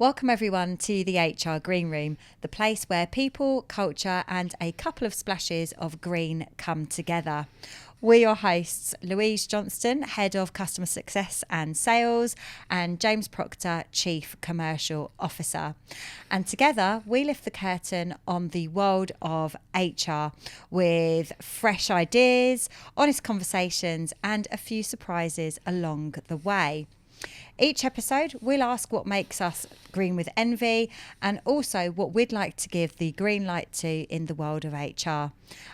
Welcome everyone to the HR Green Room, the place where people, culture and a couple of splashes of green come together. We're your hosts, Louise Johnston, Head of Customer Success and Sales, and James Proctor, Chief Commercial Officer. And together we lift the curtain on the world of HR with fresh ideas, honest conversations and a few surprises along the way. Each episode, we'll ask what makes us green with envy and also what we'd like to give the green light to in the world of HR.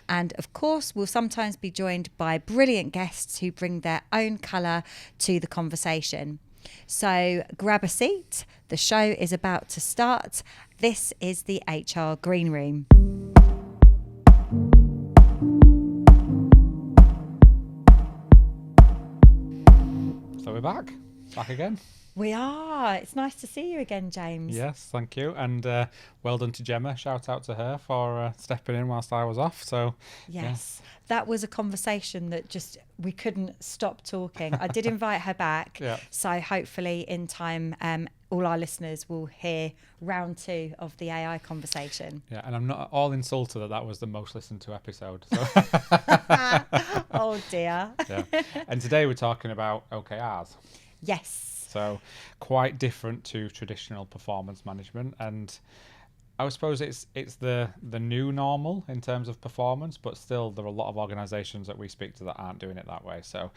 And of course, we'll sometimes be joined by brilliant guests who bring their own colour to the conversation. So grab a seat. The show is about to start. This is the HR Green Room. So we're back again. We are. It's nice to see you again, James. Yes, thank you. And well done to Gemma. Shout out to her for stepping in whilst I was off. So yes, that was a conversation that just we couldn't stop talking. I did invite her back. So hopefully in time, all our listeners will hear round 2 of the AI conversation. Yeah, and I'm not at all insulted that was the most listened to episode. So. Oh dear. Yeah. And today we're talking about OKRs. Yes. So quite different to traditional performance management, and I suppose it's the new normal in terms of performance, but still there are a lot of organisations that we speak to that aren't doing it that way. So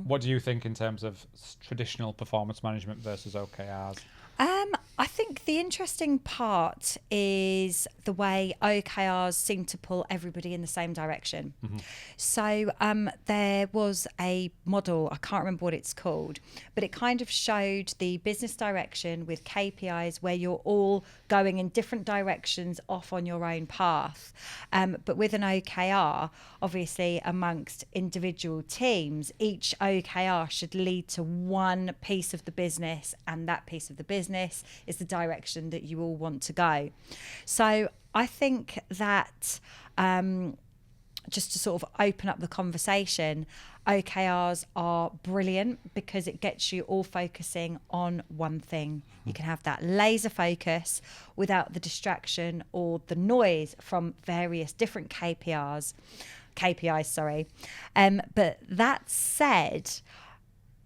what do you think in terms of traditional performance management versus OKRs? I think the interesting part is the way OKRs seem to pull everybody in the same direction. Mm-hmm. So there was a model, I can't remember what it's called, but it kind of showed the business direction with KPIs where you're all going in different directions off on your own path. But with an OKR, obviously amongst individual teams, each OKR should lead to one piece of the business, and that piece of the business is the direction that you all want to go. So I think that just to sort of open up the conversation, OKRs are brilliant because it gets you all focusing on one thing. You can have that laser focus without the distraction or the noise from various different KPIs. But that said,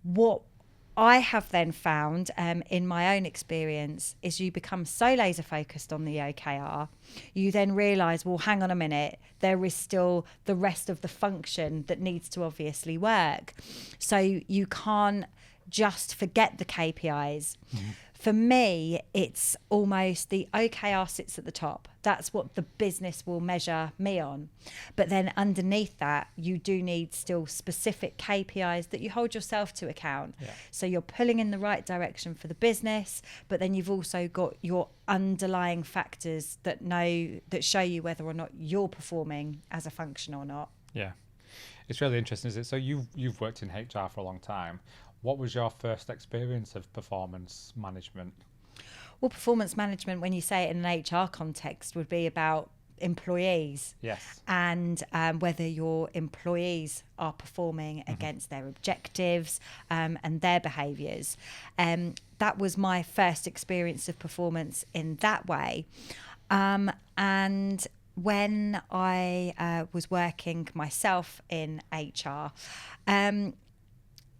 what I have then found in my own experience is you become so laser focused on the OKR, you then realise, well, hang on a minute, there is still the rest of the function that needs to obviously work. So you can't just forget the KPIs. Mm-hmm. For me, it's almost the OKR sits at the top. That's what the business will measure me on. But then underneath that, you do need still specific KPIs that you hold yourself to account. Yeah. So you're pulling in the right direction for the business, but then you've also got your underlying factors that show you whether or not you're performing as a function or not. Yeah, it's really interesting, isn't it? So you've worked in HR for a long time. What was your first experience of performance management? Well, performance management, when you say it in an HR context, would be about employees. Yes. And whether your employees are performing against their objectives and their behaviours. That was my first experience of performance in that way. And when I was working myself in HR,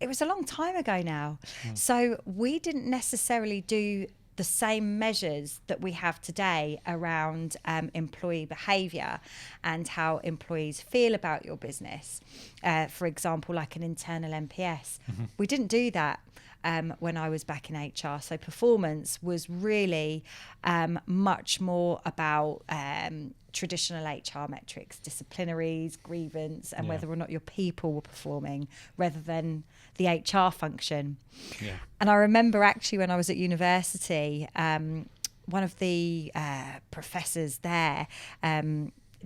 it was a long time ago now. So we didn't necessarily do the same measures that we have today around employee behaviour and how employees feel about your business. For example, like an internal NPS. Mm-hmm. We didn't do that when I was back in HR. So performance was really much more about traditional HR metrics, disciplinaries, grievance, and whether or not your people were performing rather than the HR function. Yeah. And I remember actually when I was at university, one of the professors there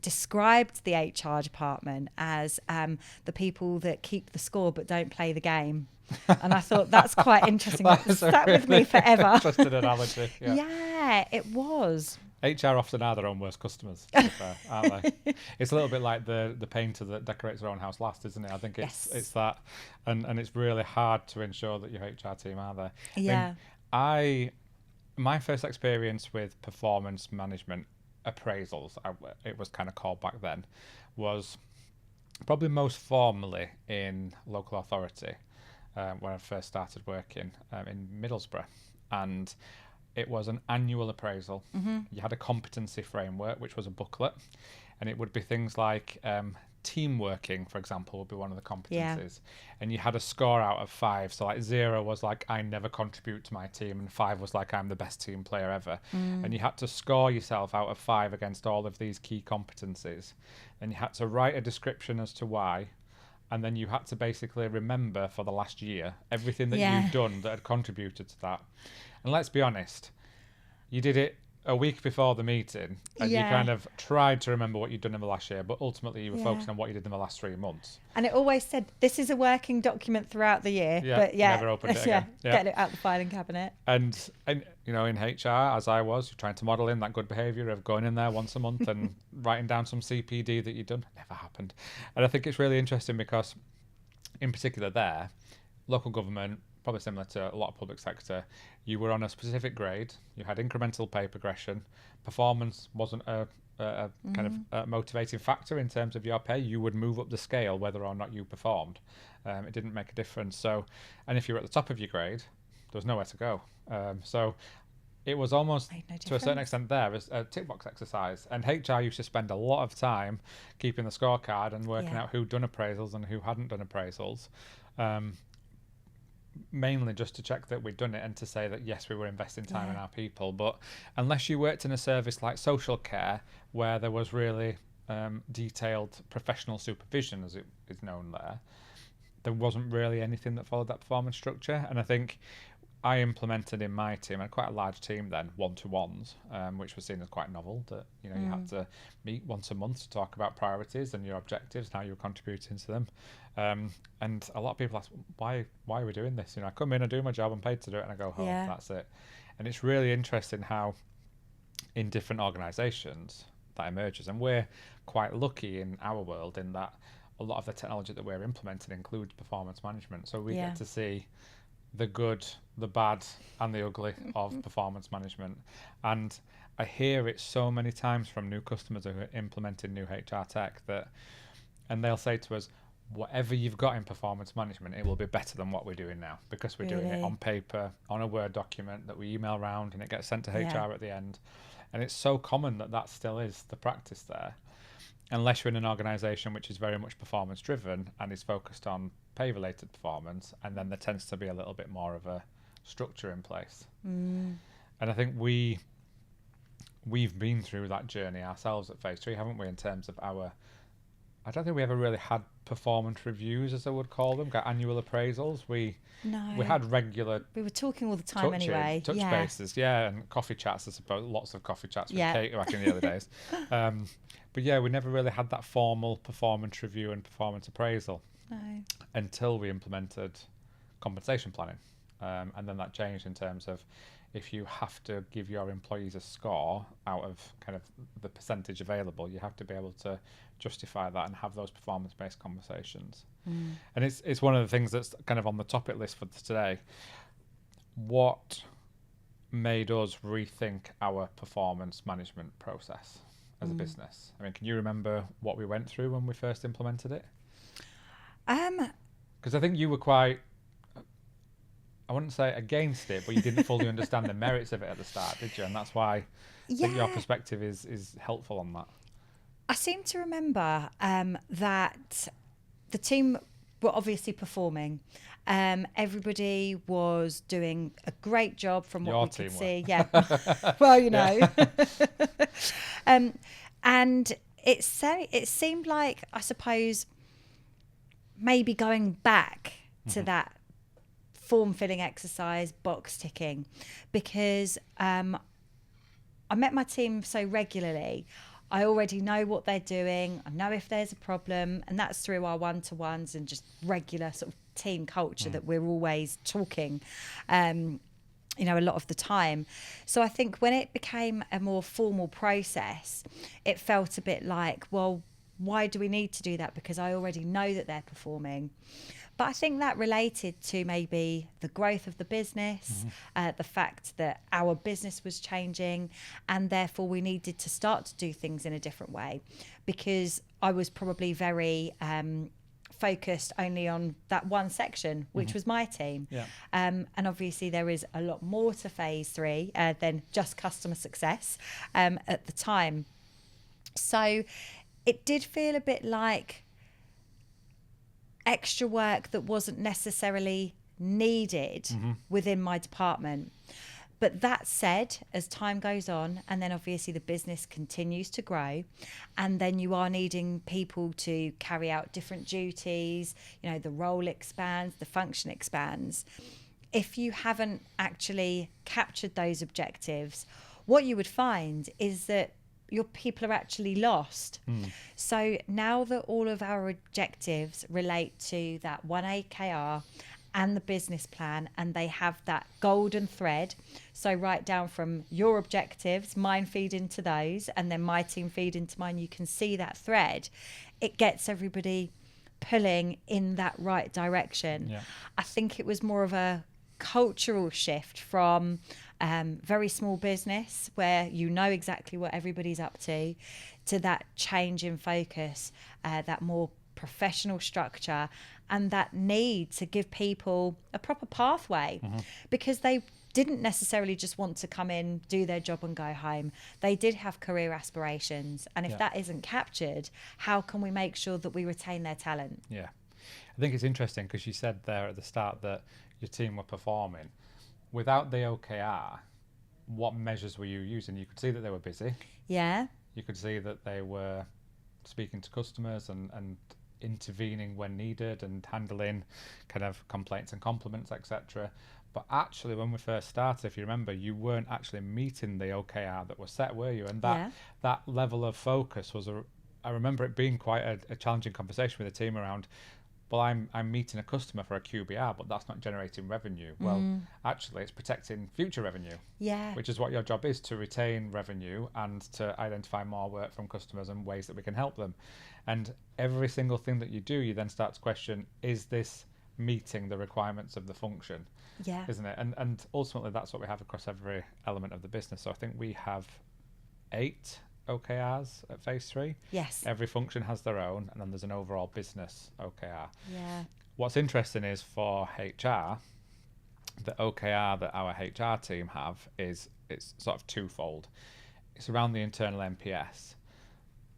described the HR department as the people that keep the score but don't play the game. And I thought that's quite interesting. That stuck with me forever. Interesting analogy. Yeah, it was. HR often are their own worst customers, to be fair, aren't they? It's a little bit like the painter that decorates their own house last, isn't it? I think it's that, and it's really hard to ensure that your HR team are there. Yeah. I my first experience with performance management appraisals, it was kind of called back then, was probably most formally in local authority when I first started working in Middlesbrough. And it was an annual appraisal. You had a competency framework, which was a booklet, and it would be things like team working, for example, would be one of the competencies. And you had a score out of 5. So like 0 was like, I never contribute to my team, and 5 was like, I'm the best team player ever. And you had to score yourself out of 5 against all of these key competencies. And you had to write a description as to why. And then you had to basically remember for the last year everything that you'd done that had contributed to that. And let's be honest, you did it a week before the meeting, and you kind of tried to remember what you'd done in the last year, but ultimately you were focusing on what you did in the last 3 months. And it always said, this is a working document throughout the year, but never opened it again. Get it out the filing cabinet. And you know, in HR, as I was, trying to model in that good behaviour of going in there once a month and writing down some CPD that you'd done, never happened. And I think it's really interesting because, in particular there, local government, probably similar to a lot of public sector, you were on a specific grade, you had incremental pay progression, performance wasn't a kind of a motivating factor in terms of your pay. You would move up the scale whether or not you performed. It didn't make a difference. So, and if you were at the top of your grade, there was nowhere to go. So it was almost, to a certain extent there, as a tick box exercise. And HR used to spend a lot of time keeping the scorecard and working out who'd done appraisals and who hadn't done appraisals. Mainly just to check that we'd done it and to say that yes, we were investing time in our people. But unless you worked in a service like social care, where there was really detailed professional supervision, as it is known there wasn't really anything that followed that performance structure. And I think I implemented in my team, and quite a large team then, one-to-ones, which was seen as quite novel, that you had to meet once a month to talk about priorities and your objectives and how you were contributing to them. And a lot of people ask, why are we doing this? I come in, I do my job, I'm paid to do it, and I go home. That's it. And it's really interesting how in different organisations that emerges. And we're quite lucky in our world in that a lot of the technology that we're implementing includes performance management. So we get to see the good, the bad, and the ugly of performance management. And I hear it so many times from new customers who are implementing new HR tech and they'll say to us, whatever you've got in performance management, it will be better than what we're doing now, because we're doing it on paper, on a Word document that we email around, and it gets sent to HR at the end. And it's so common that still is the practice there. Unless you're in an organisation which is very much performance driven and is focused on pay related performance, and then there tends to be a little bit more of a structure in place. And I think we've been through that journey ourselves at Phase 3, haven't we, in terms of I don't think we ever really had performance reviews, as I would call them, got annual appraisals. We had regular... We were talking all the time anyway. Touch bases, and coffee chats, I suppose. Lots of coffee chats with Kate back in the early days. But we never really had that formal performance review and performance appraisal until we implemented compensation planning. And then that changed in terms of if you have to give your employees a score out of kind of the percentage available, you have to be able to justify that and have those performance-based conversations. And it's one of the things that's kind of on the topic list for today. What made us rethink our performance management process as a business? I mean, can you remember what we went through when we first implemented it? Because I think you were quite... I wouldn't say against it, but you didn't fully understand the merits of it at the start, did you? And that's why I think your perspective is helpful on that. I seem to remember that the team were obviously performing. Everybody was doing a great job from what we could see. Yeah. Well, and it seemed like, I suppose, maybe going back to that form filling exercise, box ticking, because I met my team so regularly. I already know what they're doing. I know if there's a problem, and that's through our one-to-ones and just regular sort of team culture that we're always talking, a lot of the time. So I think when it became a more formal process, it felt a bit like, well, why do we need to do that? Because I already know that they're performing. But I think that related to maybe the growth of the business, the fact that our business was changing, and therefore we needed to start to do things in a different way, because I was probably very focused only on that one section, which was my team. Yeah. And obviously there is a lot more to phase 3 than just customer success at the time. So it did feel a bit like extra work that wasn't necessarily needed within my department. But that said, as time goes on, and then obviously the business continues to grow, and then you are needing people to carry out different duties, you know, the role expands, the function expands. If you haven't actually captured those objectives, what you would find is that your people are actually lost. So now that all of our objectives relate to that 1 OKR and the business plan, and they have that golden thread, so right down from your objectives, mine feed into those, and then my team feed into mine, you can see that thread. It gets everybody pulling in that right direction. Yeah. I think it was more of a cultural shift from very small business where you know exactly what everybody's up to that change in focus, that more professional structure, and that need to give people a proper pathway, because they didn't necessarily just want to come in, do their job and go home. They did have career aspirations, and if that isn't captured, how can we make sure that we retain their talent? Yeah. I think it's interesting because you said there at the start that your team were performing. Without the OKR, what measures were you using? You could see that they were busy. Yeah. You could see that they were speaking to customers and intervening when needed and handling kind of complaints and compliments, etc. But actually, when we first started, if you remember, you weren't actually meeting the OKR that was set, were you? And that level of focus was I remember it being quite a challenging conversation with the team around, well, I'm meeting a customer for a QBR, but that's not generating revenue. Well, actually, it's protecting future revenue. Yeah. Which is what your job is, to retain revenue and to identify more work from customers and ways that we can help them. And every single thing that you do, you then start to question, is this meeting the requirements of the function? Yeah. Isn't it? And ultimately, that's what we have across every element of the business. So I think we have 8 OKRs at phase 3. Yes. Every function has their own, and then there's an overall business OKR. Yeah. What's interesting is for HR, the OKR that our HR team have it's sort of twofold. It's around the internal NPS,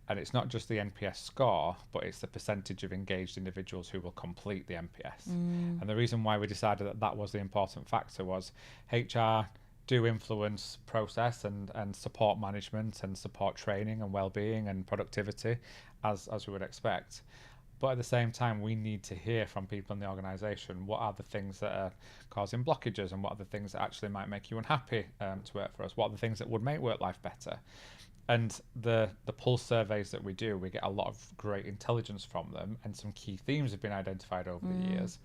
and it's not just the NPS score, but it's the percentage of engaged individuals who will complete the NPS. And the reason why we decided that was the important factor was HR do influence process and support management and support training and well-being and productivity as we would expect. But at the same time, we need to hear from people in the organisation what are the things that are causing blockages and what are the things that actually might make you unhappy to work for us, what are the things that would make work life better. And the pulse surveys that we do, we get a lot of great intelligence from them, and some key themes have been identified over the years.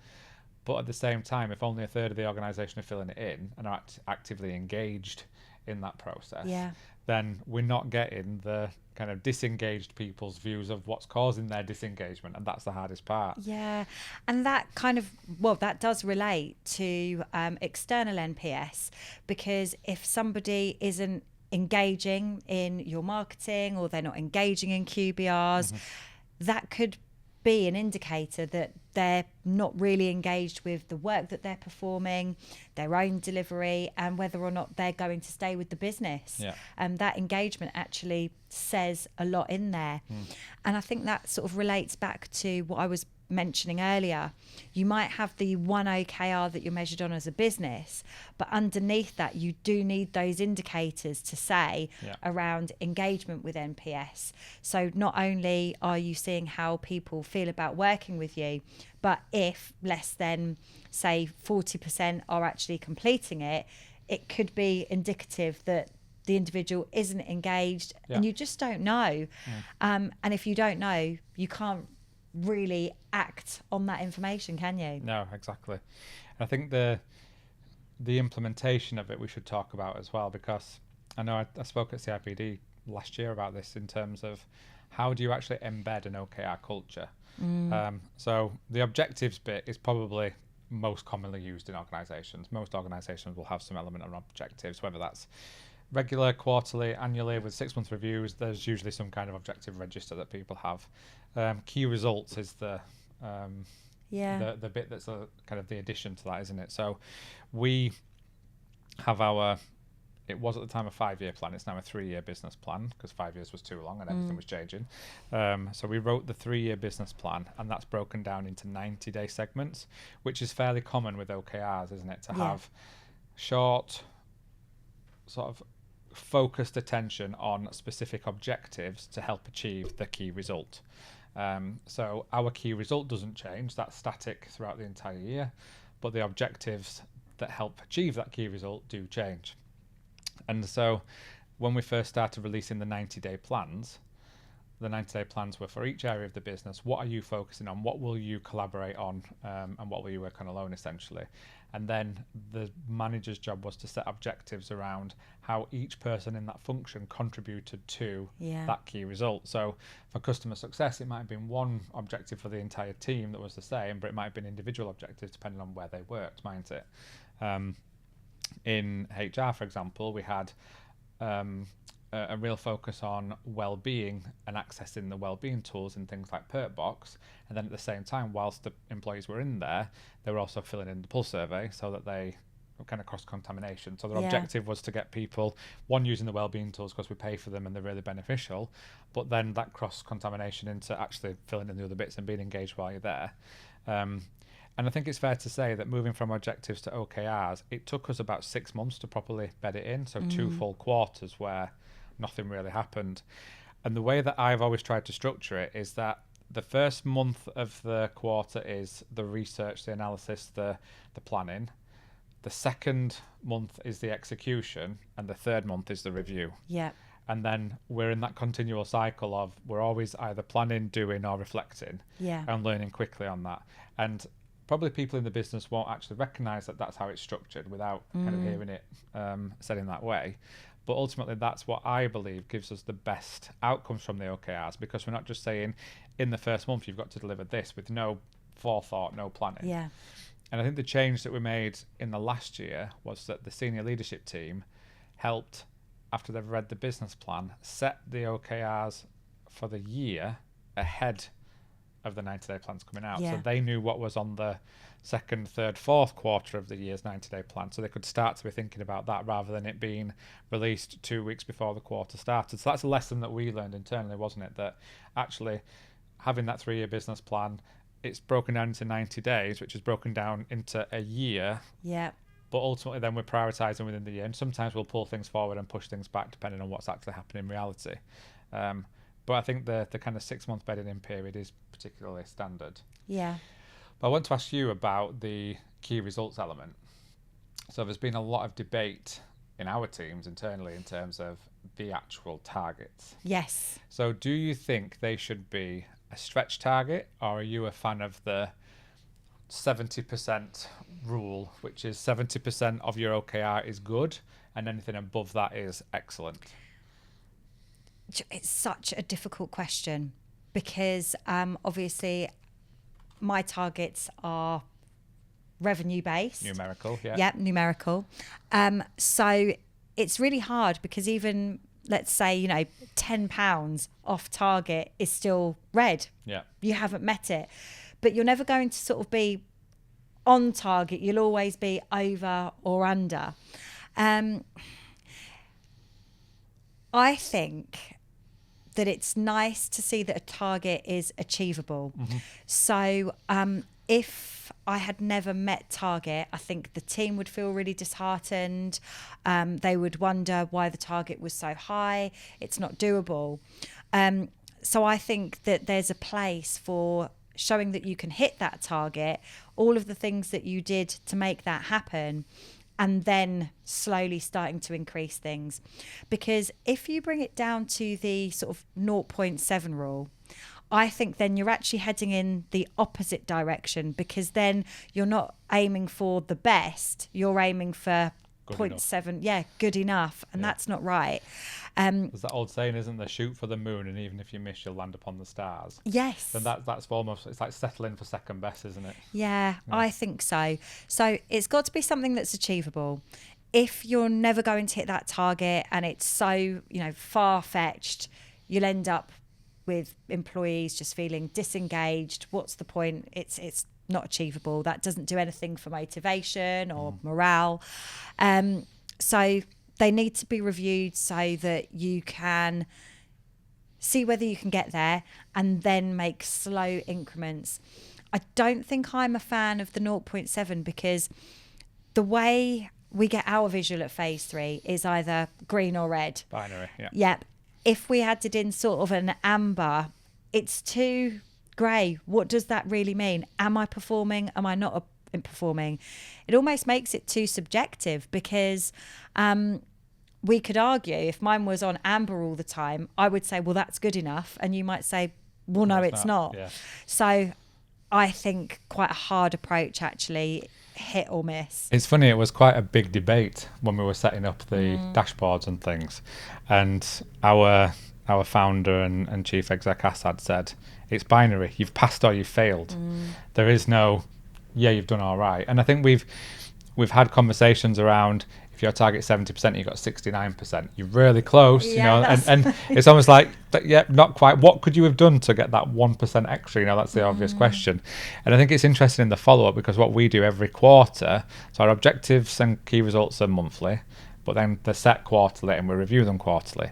But at the same time, if only a third of the organisation are filling it in and are actively engaged in that process, then we're not getting the kind of disengaged people's views of what's causing their disengagement, and that's the hardest part. Yeah, and that kind of, well, that does relate to external NPS, because if somebody isn't engaging in your marketing or they're not engaging in QBRs, that could be an indicator that they're not really engaged with the work that they're performing, their own delivery, and whether or not they're going to stay with the business. And that engagement actually says a lot in there. And I think that sort of relates back to what I was mentioning earlier. You might have the 1 OKR that you're measured on as a business, but underneath that you do need those indicators to say around engagement with NPS. So not only are you seeing how people feel about working with you, but if less than, say, 40% are actually completing it, it could be indicative that the individual isn't engaged, and you just don't know. And if you don't know, you can't really act on that information, can you? No, exactly. I think the implementation of it we should talk about as well, because I know I spoke at CIPD last year about this in terms of how do you actually embed an OKR culture? So the objectives bit is probably most commonly used in organisations. Most organisations will have some element of objectives, whether that's regular, quarterly, annually, with 6-month reviews. There's usually some kind of objective register that people have. Key results is the bit that's kind of the addition to that, isn't it? So we have it was at the time a 5-year plan. It's now a 3-year business plan because 5 years was too long and everything was changing. So we wrote the 3-year business plan, and that's broken down into 90-day segments, which is fairly common with OKRs, isn't it? To have short, sort of focused attention on specific objectives to help achieve the key result. So our key result doesn't change. That's static throughout the entire year, but the objectives that help achieve that key result do change. And so when we first started releasing the 90-day plans, the 90-day plans were for each area of the business. What are you focusing on? What will you collaborate on? And what will you work on alone, essentially? And then the manager's job was to set objectives around how each person in that function contributed to that key result. So for customer success, it might have been one objective for the entire team that was the same, but it might have been individual objectives depending on where they worked, mightn't it? In HR, for example, we had a real focus on well-being and accessing the well-being tools in things like Perkbox. And then at the same time, whilst the employees were in there, they were also filling in the pulse survey so that they were kind of cross-contamination. So the objective was to get people, one, using the well-being tools because we pay for them and they're really beneficial, but then that cross-contamination into actually filling in the other bits and being engaged while you're there. And I think it's fair to say that moving from objectives to OKRs, it took us about 6 months to properly bed it in. So 2 full quarters where nothing really happened. And the way that I've always tried to structure it is that the first month of the quarter is the research, the analysis, the planning. The second month is the execution, and the third month is the review. Yeah. And then we're in that continual cycle of we're always either planning, doing, or reflecting, and learning quickly on that. And probably people in the business won't actually recognise that that's how it's structured without kind of hearing it said in that way. But ultimately, that's what I believe gives us the best outcomes from the OKRs, because we're not just saying in the first month you've got to deliver this with no forethought, no planning. Yeah. And I think the change that we made in the last year was that the senior leadership team helped, after they've read the business plan, set the OKRs for the year ahead of the 90-day plans coming out. So they knew what was on the second, third, fourth quarter of the year's 90-day plan, so they could start to be thinking about that rather than it being released 2 weeks before the quarter started. So that's a lesson that we learned internally, wasn't it? That actually having that 3-year business plan, it's broken down into 90 days, which is broken down into a year. Yeah. But ultimately then we're prioritising within the year, and sometimes we'll pull things forward and push things back depending on what's actually happening in reality. But I think the kind of 6-month bedding in period is particularly standard. Yeah. But I want to ask you about the key results element. So there's been a lot of debate in our teams internally in terms of the actual targets. Yes. So do you think they should be a stretch target, or are you a fan of the 70% rule, which is 70% of your OKR is good and anything above that is excellent? It's such a difficult question because obviously my targets are revenue based. Numerical, yeah. Yeah, numerical. So it's really hard because even, let's say, £10 off target is still red. Yeah. You haven't met it. But you're never going to sort of be on target. You'll always be over or under. I think that it's nice to see that a target is achievable. Mm-hmm. So if I had never met target, I think the team would feel really disheartened. They would wonder why the target was so high. It's not doable. So I think that there's a place for showing that you can hit that target, all of the things that you did to make that happen, and then slowly starting to increase things. Because if you bring it down to the sort of 0.7 rule, I think then you're actually heading in the opposite direction, because then you're not aiming for the best, you're aiming for Good enough. 0.7, yeah, good enough, and that's not right. There's that old saying, isn't there? Shoot for the moon, and even if you miss, you'll land upon the stars. Yes. Then that's almost, it's like settling for second best, isn't it? Yeah, I think so. So it's got to be something that's achievable. If you're never going to hit that target and it's so, far-fetched, you'll end up with employees just feeling disengaged. What's the point? It's not achievable. That doesn't do anything for motivation or morale. So they need to be reviewed so that you can see whether you can get there and then make slow increments. I don't think I'm a fan of the 0.7 because the way we get our visual at phase 3 is either green or red. Binary, yeah. Yep. If we had it in sort of an amber, it's too grey. What does that really mean? Am I performing? Am I not performing? It almost makes it too subjective because we could argue if mine was on amber all the time, I would say, well, that's good enough. And you might say, well, no, it's not. Yeah. So I think quite a hard approach, actually, hit or miss. It's funny, it was quite a big debate when we were setting up the dashboards and things. And our founder and chief exec Assad said, it's binary. You've passed or you've failed. There is no, you've done all right. And I think we've had conversations around, if your target's 70%, you've got 69%. You're really close, and it's almost like, not quite. What could you have done to get that 1% extra? That's the obvious question. And I think it's interesting in the follow-up because what we do every quarter, so our objectives and key results are monthly, but then they're set quarterly and we review them quarterly.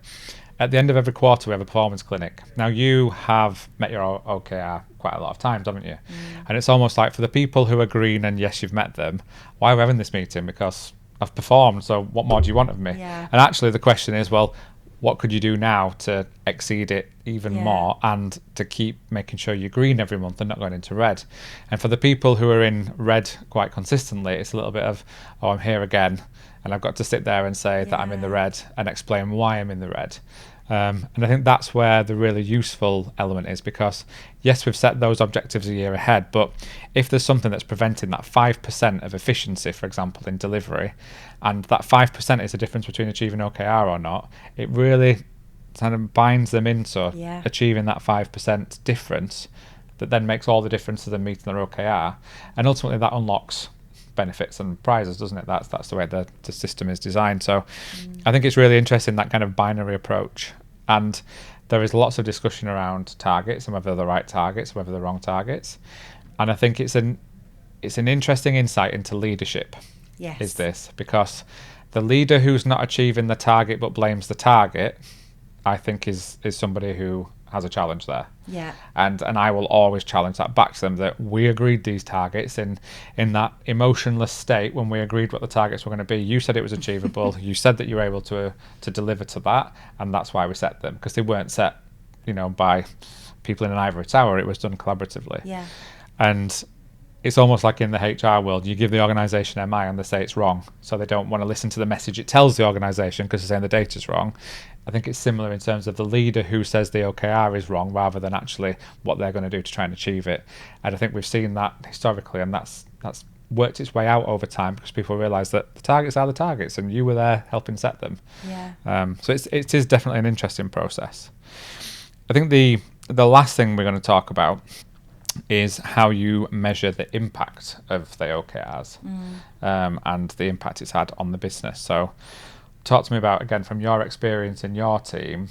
At the end of every quarter, we have a performance clinic. Now, you have met your OKR quite a lot of times, haven't you? And it's almost like for the people who are green and yes, you've met them, why are we having this meeting? Because I've performed, so what more do you want of me? Yeah. And actually the question is, well, what could you do now to exceed it even more and to keep making sure you're green every month and not going into red? And for the people who are in red quite consistently, it's a little bit of, oh, I'm here again, and I've got to sit there and say that I'm in the red and explain why I'm in the red. And I think that's where the really useful element is, because yes, we've set those objectives a year ahead, but if there's something that's preventing that 5% of efficiency, for example, in delivery, and that 5% is the difference between achieving OKR or not, it really kind of binds them into achieving that 5% difference that then makes all the difference to them meeting their OKR. And ultimately that unlocks benefits and prizes, doesn't it? That's the way the system is designed. So I think it's really interesting, that kind of binary approach. And there is lots of discussion around targets and whether they're the right targets, whether they're the wrong targets. And I think it's an interesting insight into leadership. Yes. Is this, because the leader who's not achieving the target but blames the target, I think is somebody who has a challenge there. Yeah. And I will always challenge that back to them, that we agreed these targets in that emotionless state when we agreed what the targets were going to be. You said it was achievable. You said that you were able to deliver to that, and that's why we set them, because they weren't set, by people in an ivory tower. It was done collaboratively. Yeah. And it's almost like in the HR world, you give the organisation MI and they say it's wrong, so they don't want to listen to the message it tells the organisation because they're saying the data's wrong. I think it's similar in terms of the leader who says the OKR is wrong rather than actually what they're going to do to try and achieve it. And I think we've seen that historically, and that's worked its way out over time because people realise that the targets are the targets and you were there helping set them. Yeah. So it is definitely an interesting process. I think the last thing we're going to talk about is how you measure the impact of the OKRs and the impact it's had on the business. So talk to me about, again, from your experience in your team,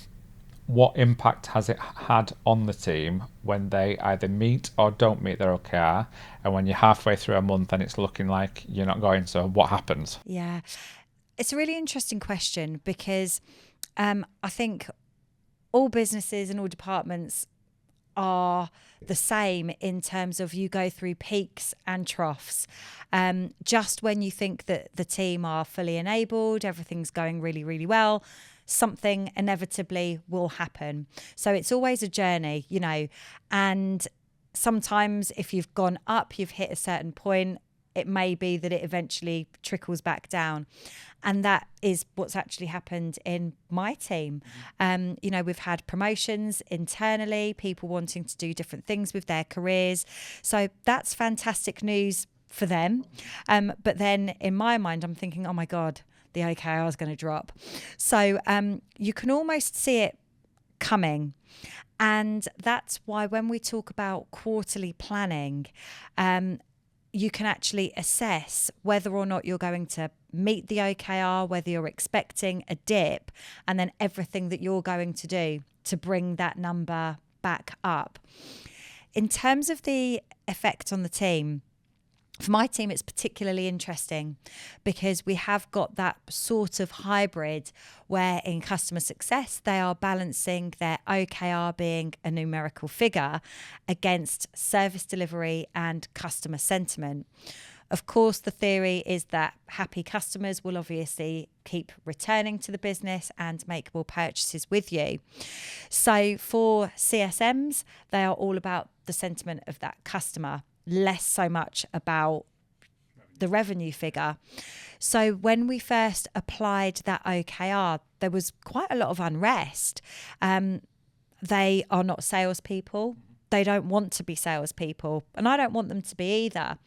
what impact has it had on the team when they either meet or don't meet their OKR, and when you're halfway through a month and it's looking like you're not going, so what happens? Yeah. It's a really interesting question because I think all businesses and all departments are the same in terms of you go through peaks and troughs. Just when you think that the team are fully enabled, everything's going really, really well, something inevitably will happen. So it's always a journey, and sometimes if you've gone up, you've hit a certain point, it may be that it eventually trickles back down. And that is what's actually happened in my team. We've had promotions internally, people wanting to do different things with their careers. So that's fantastic news for them. But then in my mind, I'm thinking, oh my God, the OKR is going to drop. So you can almost see it coming. And that's why when we talk about quarterly planning, you can actually assess whether or not you're going to meet the OKR, whether you're expecting a dip, and then everything that you're going to do to bring that number back up. In terms of the effect on the team, for my team, it's particularly interesting because we have got that sort of hybrid where in customer success, they are balancing their OKR being a numerical figure against service delivery and customer sentiment. Of course, the theory is that happy customers will obviously keep returning to the business and make more purchases with you. So for CSMs, they are all about the sentiment of that customer, less so much about the revenue figure. So when we first applied that OKR, there was quite a lot of unrest. They are not salespeople. They don't want to be salespeople, and I don't want them to be either.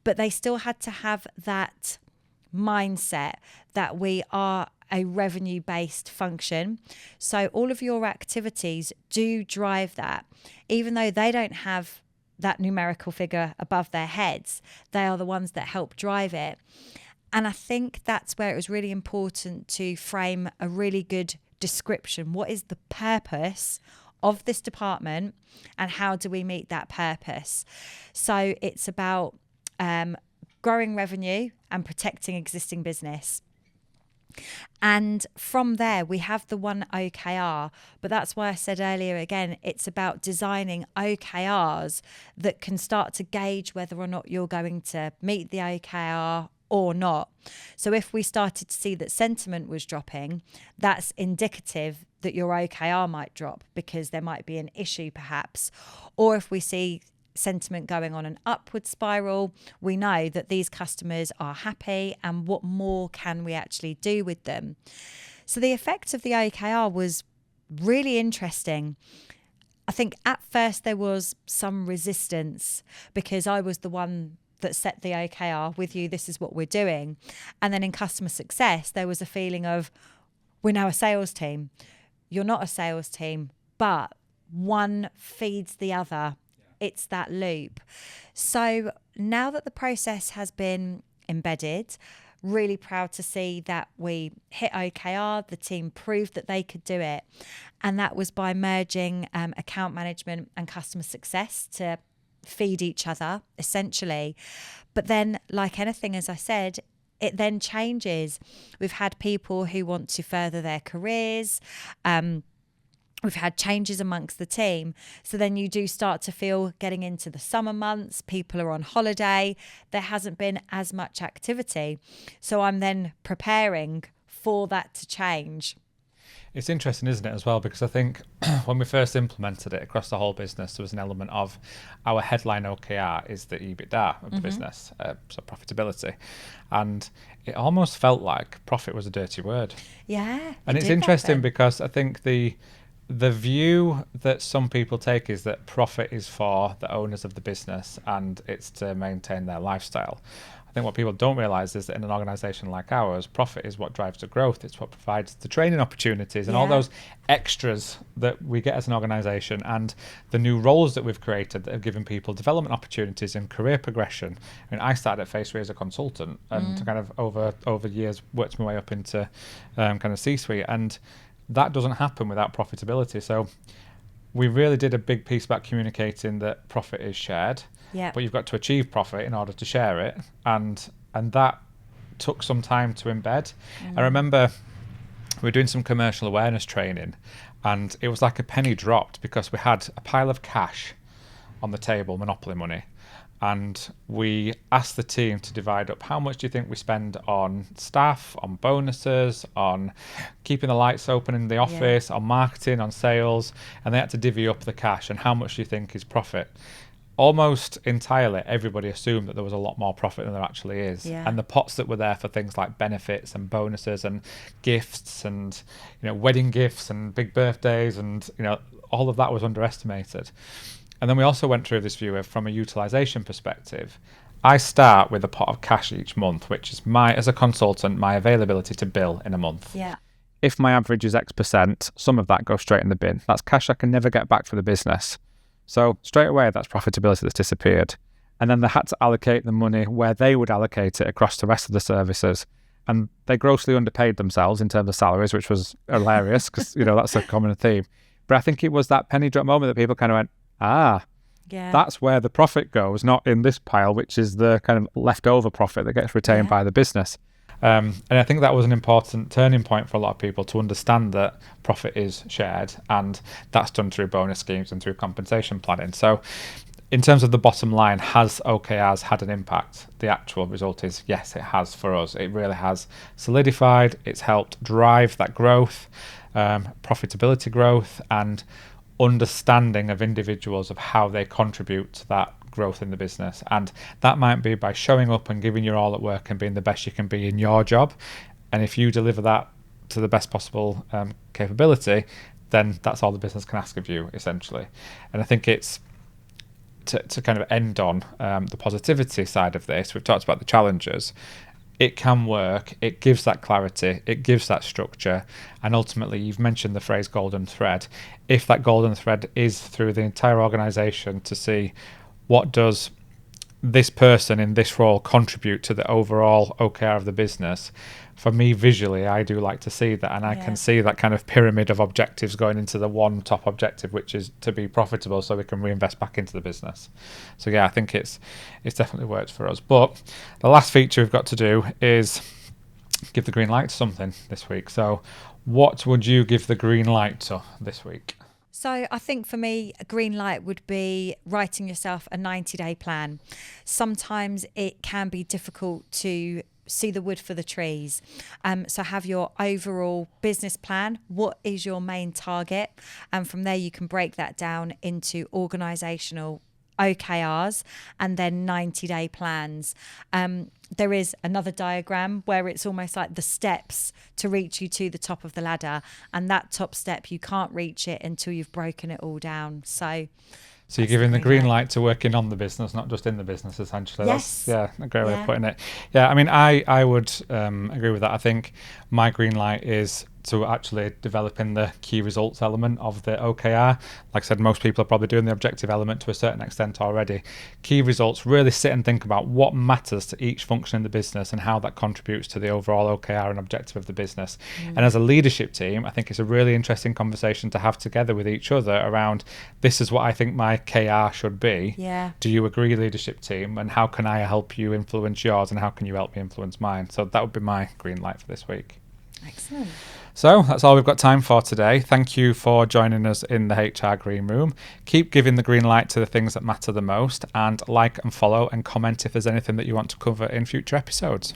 But they still had to have that mindset that we are a revenue-based function. So all of your activities do drive that. Even though they don't have that numerical figure above their heads, they are the ones that help drive it. And I think that's where it was really important to frame a really good description. What is the purpose of this department and how do we meet that purpose? So it's about growing revenue and protecting existing business. And from there, we have the one OKR, but that's why I said earlier, again, it's about designing OKRs that can start to gauge whether or not you're going to meet the OKR or not. So if we started to see that sentiment was dropping, that's indicative that your OKR might drop because there might be an issue perhaps. Or if we see sentiment going on an upward spiral, we know that these customers are happy and what more can we actually do with them. So the effect of the OKR was really interesting. I think at first there was some resistance because I was the one that set the OKR with you, this is what we're doing. And then in customer success, there was a feeling of, we're now a sales team. You're not a sales team, but one feeds the other. It's that loop. So now that the process has been embedded, really proud to see that we hit OKR, the team proved that they could do it. And that was by merging account management and customer success to feed each other, essentially. But then, like anything, as I said, it then changes. We've had people who want to further their careers. We've had changes amongst the team. So then you do start to feel getting into the summer months, people are on holiday, there hasn't been as much activity. So I'm then preparing for that to change. It's interesting, isn't it, as well, because I think when we first implemented it across the whole business, there was an element of our headline OKR is the EBITDA of the business, so profitability. And it almost felt like profit was a dirty word. Yeah. And it's interesting because I think the view that some people take is that profit is for the owners of the business and it's to maintain their lifestyle. I think what people don't realise is that in an organisation like ours, profit is what drives the growth. It's what provides the training opportunities and all those extras that we get as an organisation, and the new roles that we've created that have given people development opportunities and career progression. I mean, I started at Faceway as a consultant and kind of over years worked my way up into kind of C-suite, and that doesn't happen without profitability. So we really did a big piece about communicating that profit is shared. Yeah. But you've got to achieve profit in order to share it, and that took some time to embed. I remember we were doing some commercial awareness training, and it was like a penny dropped because we had a pile of cash on the table, monopoly money, and we asked the team to divide up how much do you think we spend on staff, on bonuses, on keeping the lights open in the office, on marketing, on sales, and they had to divvy up the cash and how much do you think is profit. Almost entirely, everybody assumed that there was a lot more profit than there actually is. Yeah. And the pots that were there for things like benefits and bonuses and gifts and, wedding gifts and big birthdays and, all of that was underestimated. And then we also went through this view of, from a utilization perspective, I start with a pot of cash each month, which is as a consultant, my availability to bill in a month. Yeah. If my average is X%, some of that goes straight in the bin. That's cash I can never get back for the business. So straight away, that's profitability that's disappeared. And then they had to allocate the money where they would allocate it across the rest of the services. And they grossly underpaid themselves in terms of salaries, which was hilarious because, that's a common theme. But I think it was that penny drop moment that people kind of went, yeah, that's where the profit goes, not in this pile, which is the kind of leftover profit that gets retained by the business. And I think that was an important turning point for a lot of people to understand that profit is shared, and that's done through bonus schemes and through compensation planning. So in terms of the bottom line, has OKRs had an impact? The actual result is yes, it has for us. It really has solidified. It's helped drive that growth, profitability growth, and understanding of individuals of how they contribute to that growth in the business. And that might be by showing up and giving your all at work and being the best you can be in your job. And if you deliver that to the best possible capability, then that's all the business can ask of you, essentially. And I think it's to kind of end on the positivity side of this. We've talked about the challenges. It can work. It gives that clarity. It gives that structure. And ultimately, you've mentioned the phrase golden thread. If that golden thread is through the entire organization to see what does this person in this role contribute to the overall OKR of the business, for me visually, I do like to see that, and I can see that kind of pyramid of objectives going into the one top objective, which is to be profitable so we can reinvest back into the business. So yeah, I think it's definitely worked for us. But the last feature we've got to do is give the green light to something this week. So what would you give the green light to this week? So I think for me, a green light would be writing yourself a 90-day plan. Sometimes it can be difficult to see the wood for the trees. So have your overall business plan. What is your main target? And from there, you can break that down into organisational OKRs and then 90-day plans. There is another diagram where it's almost like the steps to reach you to the top of the ladder, and that top step, you can't reach it until you've broken it all down. So you're giving the green light to working on the business, not just in the business, essentially. Yes. That's a great way of putting it. Yeah, I mean, I would agree with that. I think my green light is to actually developing the key results element of the OKR. Like I said, most people are probably doing the objective element to a certain extent already. Key results, really sit and think about what matters to each function in the business and how that contributes to the overall OKR and objective of the business. And as a leadership team, I think it's a really interesting conversation to have together with each other around, this is what I think my KR should be. Yeah. Do you agree, leadership team? And how can I help you influence yours, and how can you help me influence mine? So that would be my green light for this week. Excellent. So that's all we've got time for today. Thank you for joining us in the HR Green Room. Keep giving the green light to the things that matter the most, and like and follow and comment if there's anything that you want to cover in future episodes.